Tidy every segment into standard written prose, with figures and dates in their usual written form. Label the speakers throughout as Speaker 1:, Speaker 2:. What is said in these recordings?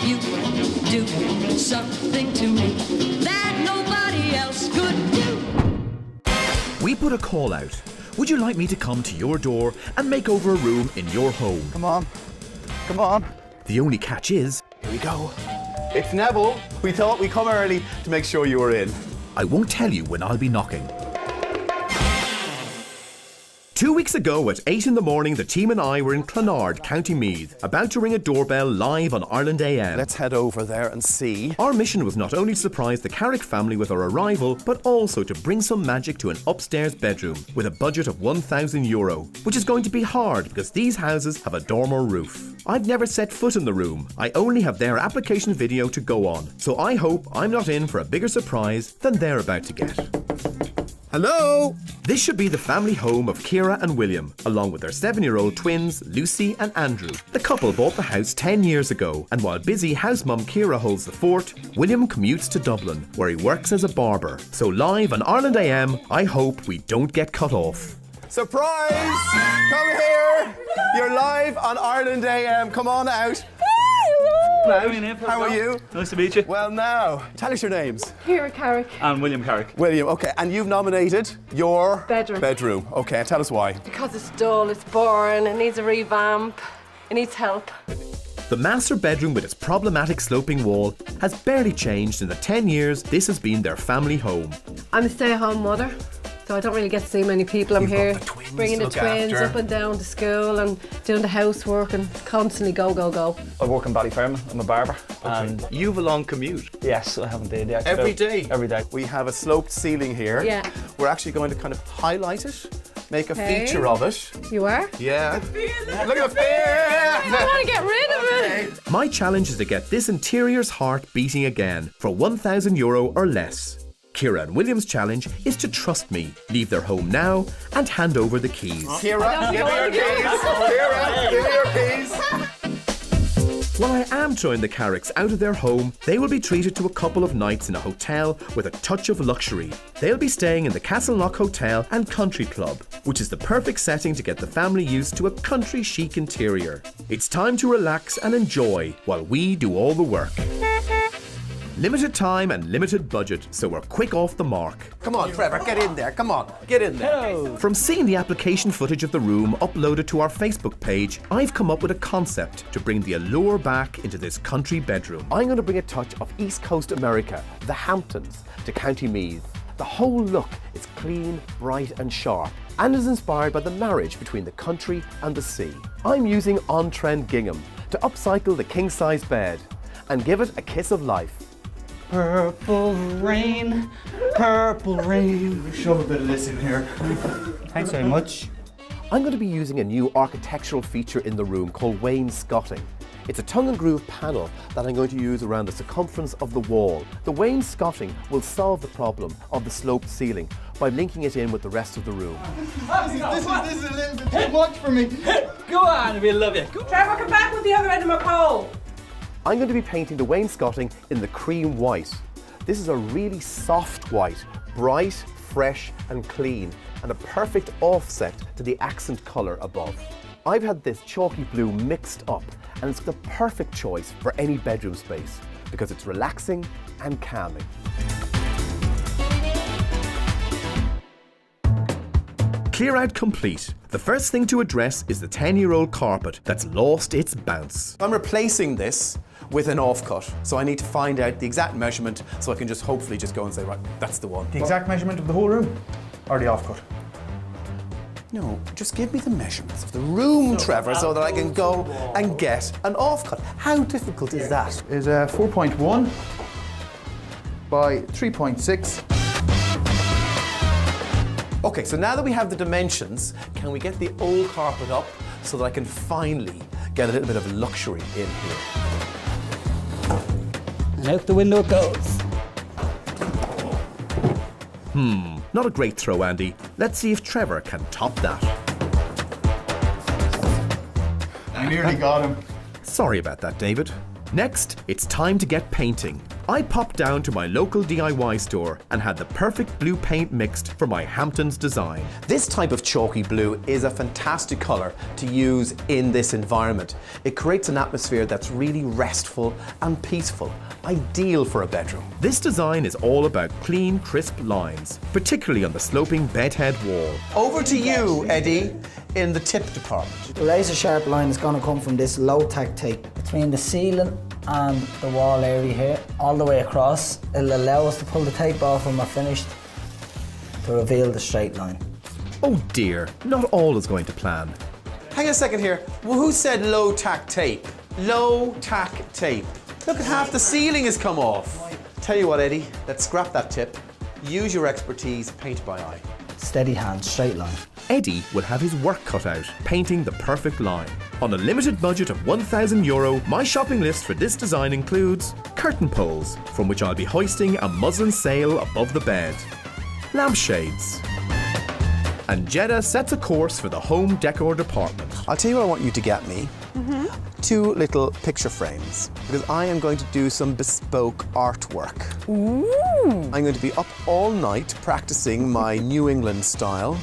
Speaker 1: you do something to me that nobody else could do.
Speaker 2: We put a call out. Would you like me to come to your door and make over a room in your home?
Speaker 3: Come on. Come on.
Speaker 2: The only catch is,
Speaker 3: Here we go. It's Neville. We thought we'd come early to make sure you were in.
Speaker 2: I won't tell you when I'll be knocking. 2 weeks ago at 8 in the morning, the team and I were in Clonard, County Meath, about to ring a doorbell live on Ireland AM.
Speaker 3: Let's head over there and see.
Speaker 2: Our mission was not only to surprise the Carrick family with our arrival, but also to bring some magic to an upstairs bedroom with a budget of €1,000, which is going to be hard because these houses have a dormer roof. I've never set foot in the room. I only have their application video to go on, so I hope I'm not in for a bigger surprise than they're about to get.
Speaker 3: Hello?
Speaker 2: This should be the family home of Ciara and William, along with their 7-year-old twins, Lucy and Andrew. The couple bought the house 10 years ago, and while busy house mum Ciara holds the fort, William commutes to Dublin, where he works as a barber. So live on Ireland AM, I hope we don't get cut off.
Speaker 3: Surprise! Come here! You're live on Ireland AM. Come on out.
Speaker 4: Hello.
Speaker 3: How are you?
Speaker 4: Nice to meet you.
Speaker 3: Well, now, tell us your names.
Speaker 5: Ciara Carrick.
Speaker 4: And William Carrick.
Speaker 3: William, okay, and you've nominated your
Speaker 5: Bedroom.
Speaker 3: Okay, tell us why.
Speaker 5: Because it's dull, it's boring, it needs a revamp, it needs help.
Speaker 2: The master bedroom with its problematic sloping wall has barely changed in the 10 years this has been their family home.
Speaker 5: I'm a stay-at-home mother, so I don't really get to see many people. I'm
Speaker 3: You've got
Speaker 5: here
Speaker 3: the twins
Speaker 5: bringing
Speaker 3: to
Speaker 5: the
Speaker 3: look
Speaker 5: twins
Speaker 3: after.
Speaker 5: up and down to school and doing the housework and constantly go, go, go.
Speaker 4: I work in Ballyfermot. I'm a barber. And
Speaker 2: You've a long commute.
Speaker 4: yes, I have indeed. Yeah,
Speaker 3: Every day?
Speaker 4: Every day.
Speaker 3: We have a sloped ceiling here.
Speaker 5: Yeah.
Speaker 3: We're actually going to kind of highlight it, make a
Speaker 5: Okay.
Speaker 3: feature of it.
Speaker 5: You are?
Speaker 3: Yeah. Look at the
Speaker 5: I
Speaker 3: fear!
Speaker 5: want to get rid of it.
Speaker 2: My challenge is to get this interior's heart beating again for €1,000 or less. Ciara and William's challenge is to trust me, leave their home now, and hand over the keys.
Speaker 3: Ciara, give me your keys. Ciara, give me your keys.
Speaker 2: While I am throwing the Carricks out of their home, they will be treated to a couple of nights in a hotel with a touch of luxury. They'll be staying in the Castleknock Hotel and Country Club, which is the perfect setting to get the family used to a country chic interior. It's time to relax and enjoy while we do all the work. Limited time and limited budget, so we're quick off the mark.
Speaker 3: Come on, Trevor, get in there. Come on, get in there.
Speaker 2: From seeing the application footage of the room uploaded to our Facebook page, I've come up with a concept to bring the allure back into this country bedroom.
Speaker 3: I'm going to bring a touch of East Coast America, the Hamptons, to County Meath. The whole look is clean, bright and sharp, and is inspired by the marriage between the country and the sea. I'm using on-trend gingham to upcycle the king-size bed and give it a kiss of life.
Speaker 6: Purple rain, purple rain. Shove a bit of this in here. Thanks very much.
Speaker 3: I'm going to be using a new architectural feature in the room called wainscoting. It's a tongue and groove panel that I'm going to use around the circumference of the wall. The wainscoting will solve the problem of the sloped ceiling by linking it in with the rest of the room.
Speaker 6: This is a little bit too much for me.
Speaker 4: Go on, we'll love you.
Speaker 5: Trevor, come back with the other end of my pole.
Speaker 3: I'm going to be painting the wainscoting in the cream white. This is a really soft white, bright, fresh and clean, and a perfect offset to the accent colour above. I've had this chalky blue mixed up, and it's the perfect choice for any bedroom space because it's relaxing and calming.
Speaker 2: Clear out complete. The first thing to address is the 10-year-old carpet that's lost its bounce.
Speaker 3: I'm replacing this with an offcut, so I need to find out the exact measurement so I can just hopefully just go and say, right, that's the one.
Speaker 6: The exact measurement of the whole room? Or the offcut?
Speaker 3: No, just give me the measurements of the room, Trevor, so that I can go and get an offcut. How difficult is that?
Speaker 6: Is 4.1 by 3.6.
Speaker 3: Okay, so now that we have the dimensions, can we get the old carpet up so that I can finally get a little bit of luxury in here?
Speaker 6: And out the window it goes.
Speaker 2: Not a great throw, Andy. Let's see if Trevor can top that.
Speaker 6: I nearly got him.
Speaker 2: Sorry about that, David. Next, it's time to get painting. I popped down to my local DIY store and had the perfect blue paint mixed for my Hamptons design.
Speaker 3: This type of chalky blue is a fantastic colour to use in this environment. It creates an atmosphere that's really restful and peaceful, ideal for a bedroom.
Speaker 2: This design is all about clean, crisp lines, particularly on the sloping bedhead wall.
Speaker 3: Over to you, Eddie, in the tip department.
Speaker 7: The razor sharp line is going to come from this low tack tape between the ceiling and the wall area here, all the way across. It'll allow us to pull the tape off when we're finished to reveal the straight line.
Speaker 2: Oh dear, not all is going to plan.
Speaker 3: Hang on a second here. Well, who said low tack tape? Low tack tape. Look at half the ceiling has come off. Tell you what, Eddie, let's scrap that tip. Use your expertise, paint by eye.
Speaker 7: Steady hand, straight line.
Speaker 2: Eddie will have his work cut out, painting the perfect line. On a limited budget of €1,000, my shopping list for this design includes curtain poles, from which I'll be hoisting a muslin sail above the bed, lampshades, and Jeddah sets a course for the home decor department.
Speaker 3: I'll tell you what I want you to get me. Two little picture frames, because I am going to do some bespoke artwork.
Speaker 8: Ooh.
Speaker 3: I'm going to be up all night practicing my New England style.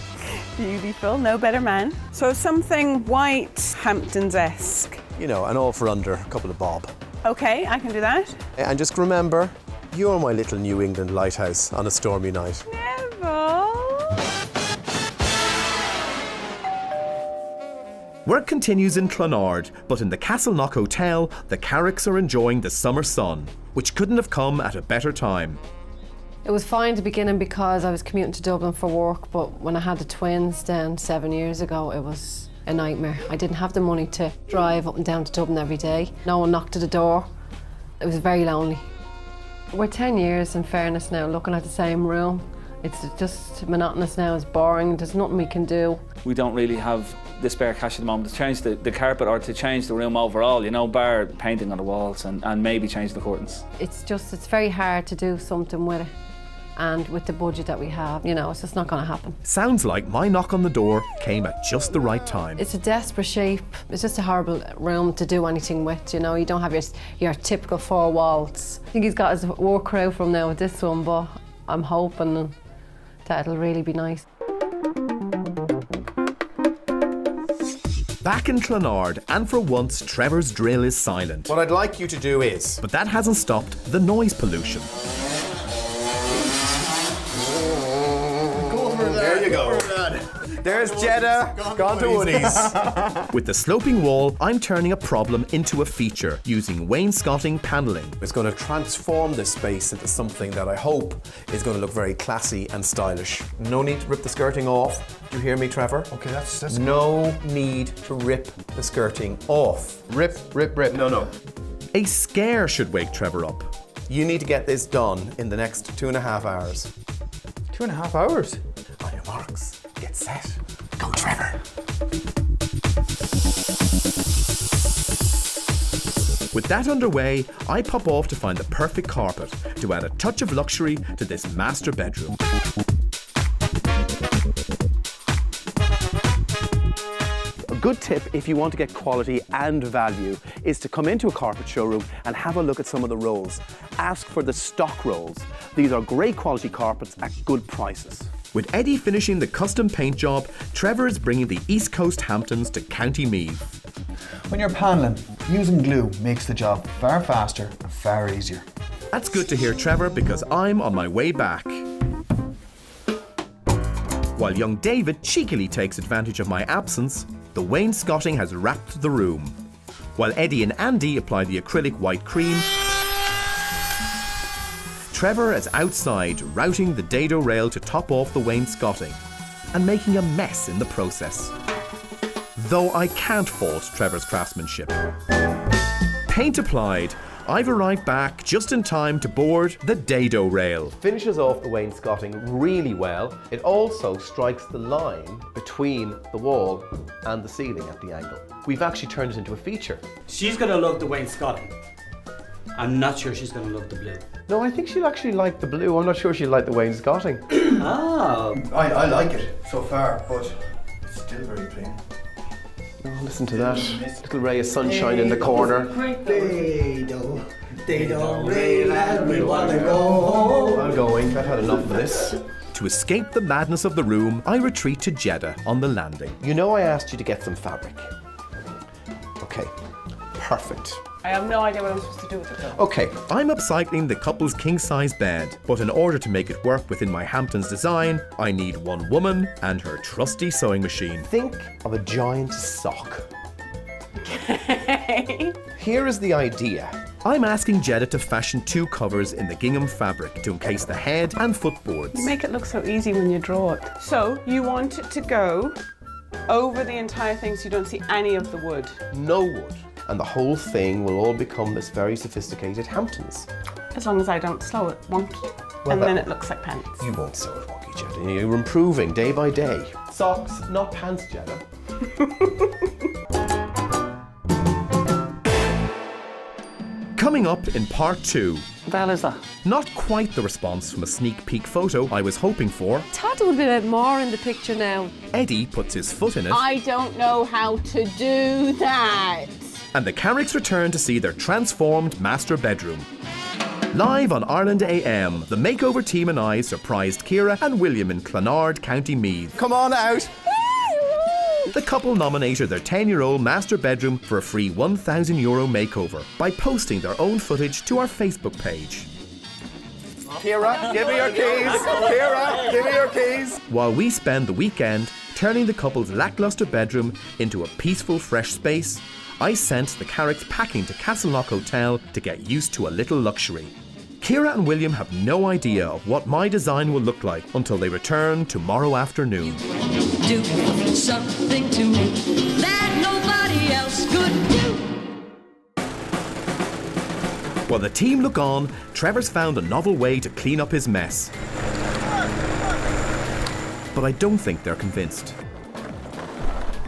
Speaker 8: Beautiful, no better man. So something white, Hamptons-esque.
Speaker 3: You know, and all for under a couple of bob.
Speaker 8: Okay, I can do that.
Speaker 3: And just remember, you're my little New England lighthouse on a stormy night.
Speaker 8: Neville.
Speaker 2: Work continues in Clonard, but in the Castleknock Hotel, the Carricks are enjoying the summer sun, which couldn't have come at a better time.
Speaker 5: It was fine to beginning because I was commuting to Dublin for work, but when I had the twins then 7 years ago, it was a nightmare. I didn't have the money to drive up and down to Dublin every day. No one knocked at the door. It was very lonely. We're 10 years, in fairness now, looking at the same room. It's just monotonous now, it's boring, there's nothing we can do.
Speaker 4: We don't really have the spare cash at the moment to change the carpet or to change the room overall, you know, bar painting on the walls and maybe change the curtains.
Speaker 5: It's very hard to do something with it. And with the budget that we have, you know, it's just not going to happen.
Speaker 2: Sounds like my knock on the door came at just the right time.
Speaker 5: It's a desperate shape. It's just a horrible room to do anything with, you know. You don't have your typical four walls. I think he's got his work crew from now with this one, but I'm hoping that it'll really be nice.
Speaker 2: Back in Clonard, and for once, Trevor's drill is silent.
Speaker 3: What I'd like you to do is...
Speaker 2: But that hasn't stopped the noise pollution.
Speaker 3: There you go. There's Jeddah, gone to Woody's.
Speaker 2: With the sloping wall, I'm turning a problem into a feature using wainscoting panelling.
Speaker 3: It's going to transform this space into something that I hope is going to look very classy and stylish. No need to rip the skirting off. Do you hear me, Trevor?
Speaker 9: Okay, that's
Speaker 3: no need to rip the skirting off.
Speaker 9: Rip. No.
Speaker 2: A scare should wake Trevor up.
Speaker 3: You need to get this done in the next 2.5 hours.
Speaker 9: 2.5 hours?
Speaker 3: On your marks, get set, go Trevor.
Speaker 2: With that underway, I pop off to find the perfect carpet to add a touch of luxury to this master bedroom.
Speaker 3: A good tip if you want to get quality and value is to come into a carpet showroom and have a look at some of the rolls. Ask for the stock rolls. These are great quality carpets at good prices.
Speaker 2: With Eddie finishing the custom paint job, Trevor is bringing the East Coast Hamptons to County Meath.
Speaker 9: When you're paneling, using glue makes the job far faster and far easier.
Speaker 2: That's good to hear, Trevor, because I'm on my way back. While young David cheekily takes advantage of my absence, the wainscoting has wrapped the room. While Eddie and Andy apply the acrylic white cream, Trevor is outside routing the dado rail to top off the wainscoting and making a mess in the process. Though I can't fault Trevor's craftsmanship. Paint applied, I've arrived back just in time to board the dado rail.
Speaker 3: Finishes off the wainscoting really well. It also strikes the line between the wall and the ceiling at the angle. We've actually turned it into a feature.
Speaker 6: She's going to love the wainscoting. I'm not sure she's going to love the blue.
Speaker 3: No, I think she'll actually like the blue. I'm not sure she'll like the wainscoting.
Speaker 6: Oh.
Speaker 9: I like it so far, but it's still very plain.
Speaker 3: Oh, listen to that. Little ray of sunshine in the corner.
Speaker 7: Dado. They don't realize we wanna go home.
Speaker 3: I'm going. I've had enough of this.
Speaker 2: To escape the madness of the room, I retreat to Jeddah on the landing.
Speaker 3: You know I asked you to get some fabric. Okay, perfect.
Speaker 8: I have no idea what I'm supposed to do with it though.
Speaker 3: Okay,
Speaker 2: I'm upcycling the couple's king-size bed, but in order to make it work within my Hamptons design, I need one woman and her trusty sewing machine.
Speaker 3: think of a giant sock.
Speaker 8: Okay.
Speaker 3: Here is the idea.
Speaker 2: I'm asking Jeddah to fashion 2 covers in the gingham fabric to encase the head and footboards.
Speaker 8: You make it look so easy when you draw it. So you want it to go over the entire thing so you don't see any of the wood.
Speaker 3: No wood. And the whole thing will all become this very sophisticated Hamptons.
Speaker 8: As long as I don't slow it wonky,
Speaker 3: Well,
Speaker 8: and
Speaker 3: that-
Speaker 8: then it looks like pants.
Speaker 3: You won't sew it wonky, Jeddah. You're improving day by day. Socks, not pants, Jeddah.
Speaker 2: Coming up in part 2.
Speaker 4: What the hell is that?
Speaker 2: Not quite the response from a sneak peek photo I was hoping for.
Speaker 5: I thought there would be a bit more in the picture now.
Speaker 2: Eddie puts his foot in it,
Speaker 8: I don't know how to do that.
Speaker 2: and the Carricks return to see their transformed master bedroom. Live on Ireland AM, the Makeover team and I surprised Ciara and William in Clonard, County Meath.
Speaker 3: Come on out.
Speaker 2: The couple nominated their 10-year-old master bedroom for a free €1,000 makeover by posting their own footage to our Facebook page.
Speaker 3: Ciara, give me your keys. Ciara, give me your keys.
Speaker 2: While we spend the weekend turning the couple's lackluster bedroom into a peaceful, fresh space, I sent the Carricks packing to Castleknock Hotel to get used to a little luxury. Ciara and William have no idea of what my design will look like until they return tomorrow afternoon.
Speaker 1: Do something to me that nobody else could do.
Speaker 2: While the team look on, Trevor's found a novel way to clean up his mess. But I don't think they're convinced.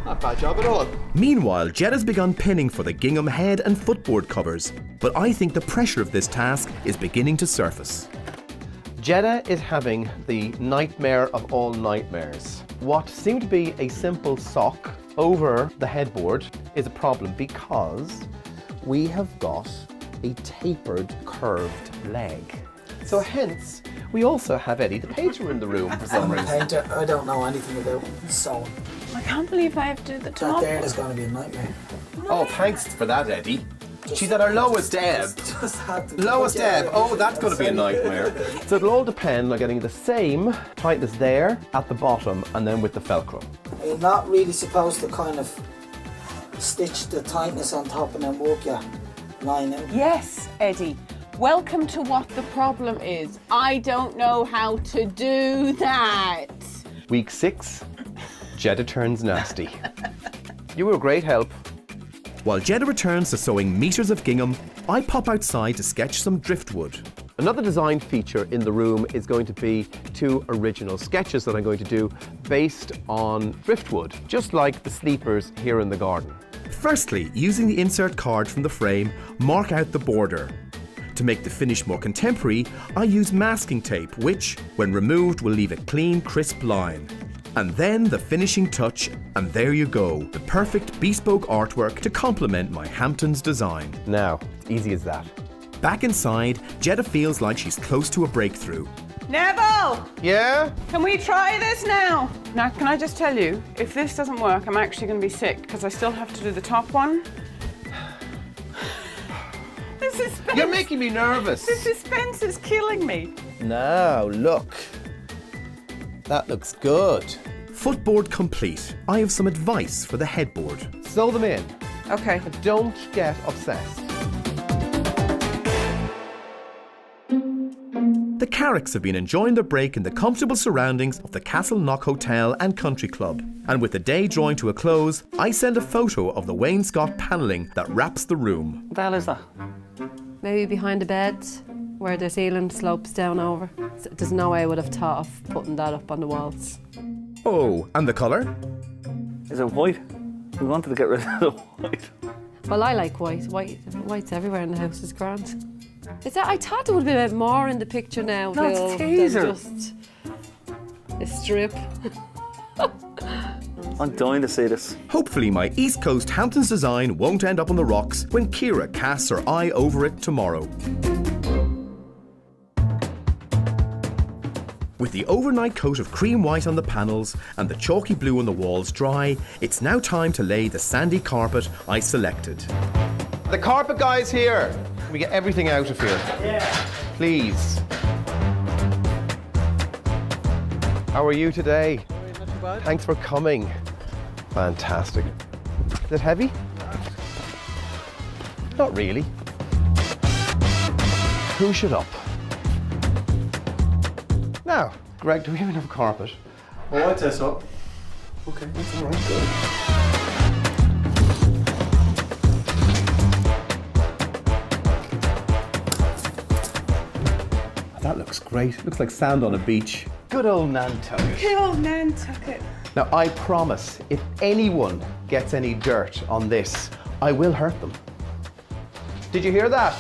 Speaker 3: Not a bad job at all.
Speaker 2: Meanwhile, Jed has begun pinning for the gingham head and footboard covers, but I think the pressure of this task is beginning to surface.
Speaker 3: Jeddah is having the nightmare of all nightmares. What seemed to be a simple sock over the headboard is a problem because we have got a tapered, curved leg. So hence, we also have Eddie the painter in the room for some
Speaker 7: I'm a
Speaker 3: reason.
Speaker 7: painter. I don't know anything about sewing.
Speaker 8: I can't believe I have to do the
Speaker 7: That
Speaker 8: top.
Speaker 7: there is going to be a nightmare.
Speaker 3: Oh, thanks for that, Eddie. She's at her lowest ebb.
Speaker 7: Just had to
Speaker 3: Lowest
Speaker 7: put you out
Speaker 3: ebb.
Speaker 7: of
Speaker 3: Oh,
Speaker 7: it.
Speaker 3: that's going to be a nightmare. So it'll all depend on getting the same tightness there at the bottom and then with the Velcro.
Speaker 7: You're not really supposed to kind of stitch the tightness on top and then work your line out.
Speaker 8: Yes, Eddie. Welcome to what the problem is. I don't know how to do that.
Speaker 3: Week 6, Jeddah turns nasty. You were a great help.
Speaker 2: While Jed returns to sewing meters of gingham, I pop outside to sketch some driftwood.
Speaker 3: Another design feature in the room is going to be 2 original sketches that I'm going to do based on driftwood, just like the sleepers here in the garden.
Speaker 2: Firstly, using the insert card from the frame, mark out the border. To make the finish more contemporary, I use masking tape, which, when removed, will leave a clean, crisp line. And then the finishing touch, and there you go, the perfect bespoke artwork to complement my Hamptons design.
Speaker 3: Now, it's easy as that.
Speaker 2: Back inside, Jeddah feels like she's close to a breakthrough.
Speaker 8: Neville,
Speaker 3: Yeah?
Speaker 8: can we try this now? Now, can I just tell you, if this doesn't work, I'm actually going to be sick because I still have to do the top one. The suspense.
Speaker 3: You're making me nervous.
Speaker 8: The suspense is killing me.
Speaker 3: Now, look. That looks good.
Speaker 2: Footboard complete. I have some advice for the headboard.
Speaker 3: Sew them in.
Speaker 8: Okay.
Speaker 3: Don't get obsessed.
Speaker 2: The Carricks have been enjoying their break in the comfortable surroundings of the Castleknock Hotel and Country Club. And with the day drawing to a close, I send a photo of the wainscot panelling that wraps the room.
Speaker 4: What the hell is that?
Speaker 5: Maybe behind the beds, where the ceiling slopes down over. There's no way I would have thought of putting that up on the walls.
Speaker 2: Oh, and the colour?
Speaker 4: Is it white? We wanted to get rid of the white.
Speaker 5: Well, I like white. White's everywhere in the house is grand. Is that? I thought there would be a bit more in the picture now,
Speaker 4: No, it's
Speaker 5: Bill,
Speaker 4: a teaser.
Speaker 5: than just a strip.
Speaker 4: I'm dying to see this.
Speaker 2: Hopefully my East Coast Hamptons design won't end up on the rocks when Ciara casts her eye over it tomorrow. With the overnight coat of cream white on the panels and the chalky blue on the walls dry, it's now time to lay the sandy carpet I selected.
Speaker 3: The carpet guy's here. Can we get everything out of here? Yeah. Please. How are you today?
Speaker 6: Not too bad.
Speaker 3: Thanks for coming. Fantastic. Is it heavy? Not really. Push it up. Now, Greg, do we have enough carpet?
Speaker 9: Oh, I'd say so. Okay, that's all right. Good.
Speaker 3: That looks great. Looks like sand on a beach. Good old Nantucket.
Speaker 8: Good old Nantucket.
Speaker 3: Now, I promise, if anyone gets any dirt on this, I will hurt them. Did you hear that?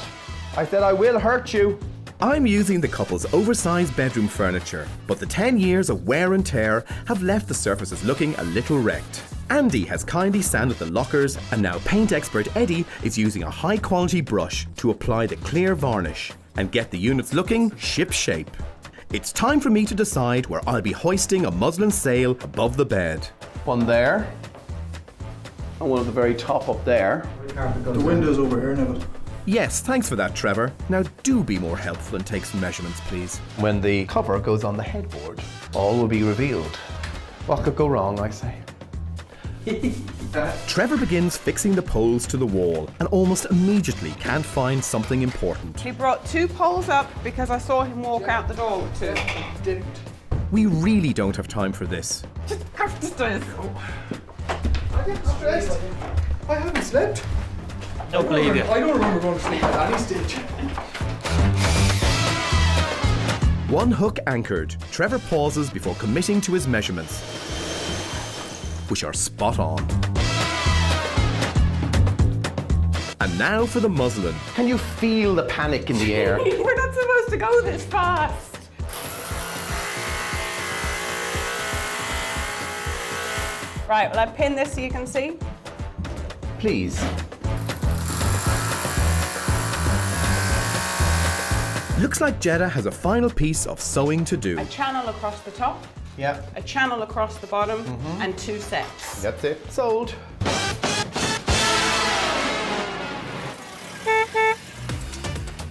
Speaker 3: I said I will hurt you.
Speaker 2: I'm using the couple's oversized bedroom furniture, but the 10 years of wear and tear have left the surfaces looking a little wrecked. Andy has kindly sanded the lockers, and now paint expert Eddie is using a high-quality brush to apply the clear varnish and get the units looking ship-shape. It's time for me to decide where I'll be hoisting a muslin sail above the bed.
Speaker 3: One there, and one at the very top up there.
Speaker 9: The window's over here, Neville.
Speaker 2: Yes, thanks for that, Trevor. Now do be more helpful and take some measurements, please.
Speaker 3: When the cover goes on the headboard, all will be revealed. What could go wrong, I say?
Speaker 2: Trevor begins fixing the poles to the wall and almost immediately can't find something important.
Speaker 8: He brought 2 poles up because I saw him walk out the door with 2.
Speaker 9: Didn't.
Speaker 2: We really don't have time for this.
Speaker 8: Just go upstairs.
Speaker 9: I get stressed. I haven't slept.
Speaker 6: Don't believe you.
Speaker 9: I don't remember going to sleep at any stage.
Speaker 2: One hook anchored, Trevor pauses before committing to his measurements, which are spot on. And now for the muslin.
Speaker 3: Can you feel the panic in the air?
Speaker 8: We're not supposed to go this fast. Right, will I pin this so you can see?
Speaker 3: Please.
Speaker 2: Looks like Jeddah has a final piece of sewing to do.
Speaker 8: A channel across the top,
Speaker 3: Yeah,
Speaker 8: a channel across the bottom, and 2 sets.
Speaker 3: that's it. Sold.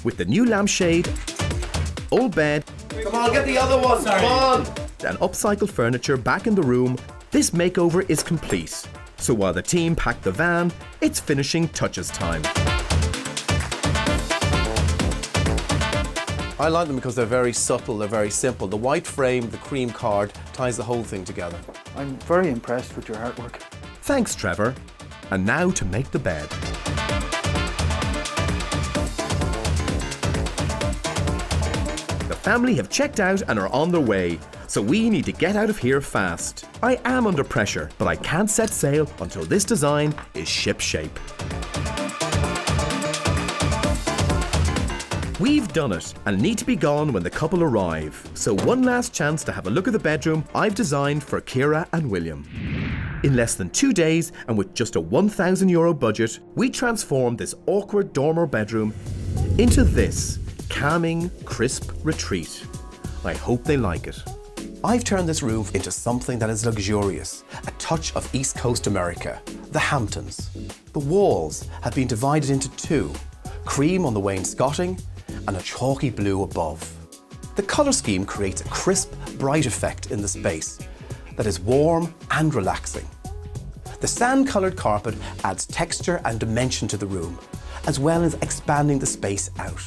Speaker 2: With the new lampshade, old bed,
Speaker 3: Come on, get the other one. Come on.
Speaker 2: and upcycled furniture back in the room, this makeover is complete. So while the team pack the van, it's finishing touches time.
Speaker 3: I like them because they're very subtle, they're very simple. The white frame, the cream card, ties the whole thing together.
Speaker 9: I'm very impressed with your artwork.
Speaker 2: Thanks, Trevor. And now to make the bed. The family have checked out and are on their way, so we need to get out of here fast. I am under pressure, but I can't set sail until this design is ship-shape. We've done it and need to be gone when the couple arrive. So one last chance to have a look at the bedroom I've designed for Ciara and William. In less than 2 days and with just a €1,000 budget, we transformed this awkward dormer bedroom into this calming, crisp retreat. I hope they like it. I've turned this room into something that is luxurious, a touch of East Coast America, the Hamptons. The walls have been divided into 2, cream on the wainscoting and a chalky blue above. The colour scheme creates a crisp, bright effect in the space that is warm and relaxing. The sand-coloured carpet adds texture and dimension to the room, as well as expanding the space out.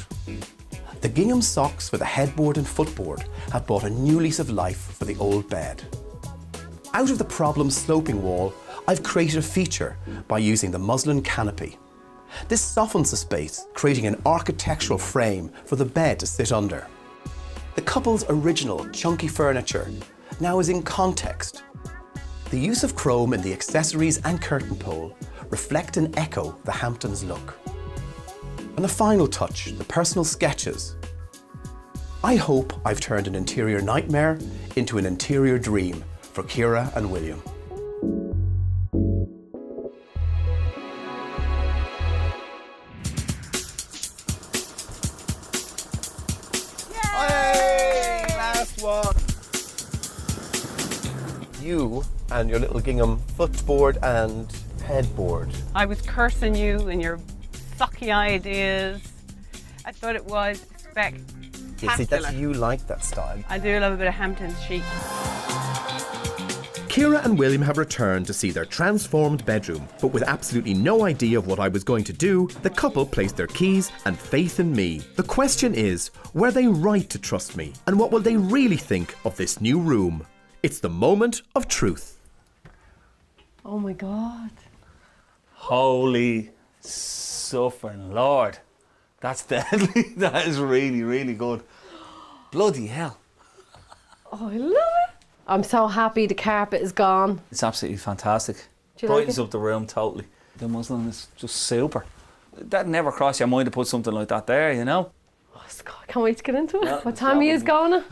Speaker 2: The gingham socks for the headboard and footboard have brought a new lease of life for the old bed. Out of the problem sloping wall, I've created a feature by using the muslin canopy. This softens the space, creating an architectural frame for the bed to sit under. The couple's original chunky furniture now is in context. The use of chrome in the accessories and curtain pole reflect and echo the Hamptons look. And the final touch, the personal sketches. I hope I've turned an interior nightmare into an interior dream for Ciara and William.
Speaker 3: everyone. You and your little gingham footboard and headboard.
Speaker 8: I was cursing you and your sucky ideas. I thought it was spectacular.
Speaker 3: Yeah, see, that's you like that style.
Speaker 8: I do love a bit of Hamptons chic.
Speaker 2: Ciara and William have returned to see their transformed bedroom, but with absolutely no idea of what I was going to do, the couple placed their keys and faith in me. The question is, were they right to trust me? And what will they really think of this new room? It's the moment of truth.
Speaker 5: Oh my God.
Speaker 4: Holy suffering Lord. That's deadly. That is really, really good. Bloody hell.
Speaker 5: Oh, I love it. I'm so happy the carpet is gone.
Speaker 4: It's absolutely fantastic.
Speaker 5: Do you like
Speaker 4: Brightens
Speaker 5: it?
Speaker 4: up the room totally. The muslin is just super. That never crossed your mind to put something like that there, you know?
Speaker 5: Oh, Scott, I can't wait to get into it.
Speaker 4: Yeah,
Speaker 5: What time he is going?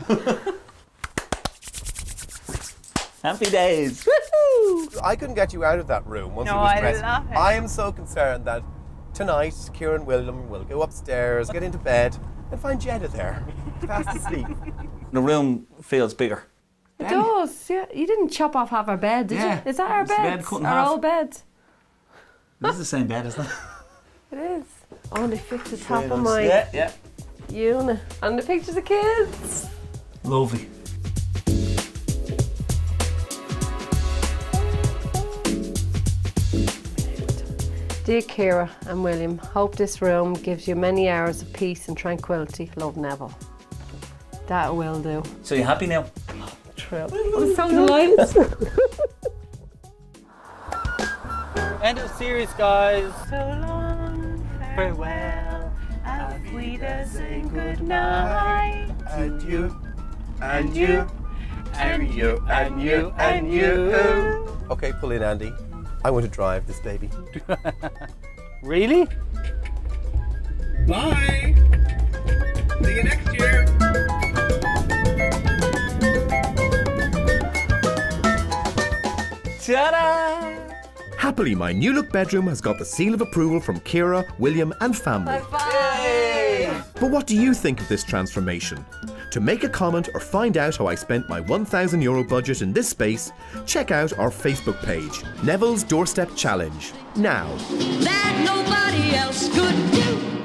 Speaker 4: Happy days.
Speaker 5: Woohoo!
Speaker 3: I couldn't get you out of that room once
Speaker 8: No,
Speaker 3: it was
Speaker 8: I
Speaker 3: dressed.
Speaker 8: love it.
Speaker 3: I am so concerned that tonight, Ciara and William will go upstairs, get into bed, and find Jeddah there, fast asleep.
Speaker 4: The room feels bigger.
Speaker 5: It does, yeah. You didn't chop off half our bed, did
Speaker 4: Yeah,
Speaker 5: you? Is that our
Speaker 4: it's the bed
Speaker 5: bed?
Speaker 4: cut in
Speaker 5: Our
Speaker 4: half.
Speaker 5: old bed?
Speaker 4: This is the same bed, isn't it?
Speaker 5: It is. Oh, and they fixed the top of
Speaker 3: nice.
Speaker 5: my
Speaker 4: Yeah.
Speaker 5: unit. And the pictures of kids.
Speaker 4: Lovely.
Speaker 5: Dear Ciara and William, hope this room gives you many hours of peace and tranquility. Love, Neville. That will do.
Speaker 4: So you happy now?
Speaker 5: True. I'm so delighted.
Speaker 6: End of series, guys.
Speaker 8: So long, farewell, auf Wiedersehen, good night.
Speaker 3: And you, and you, and you, and you, and you. Okay, pull in, Andy. I want to drive this baby.
Speaker 6: Really?
Speaker 3: Bye. See you next year.
Speaker 4: Ta-da!
Speaker 2: Happily, my new look bedroom has got the seal of approval from Ciara, William and family. But what do you think of this transformation? To make a comment or find out how I spent my €1,000 budget in this space, check out our Facebook page, Neville's Doorstep Challenge. Now.
Speaker 1: That nobody else could do.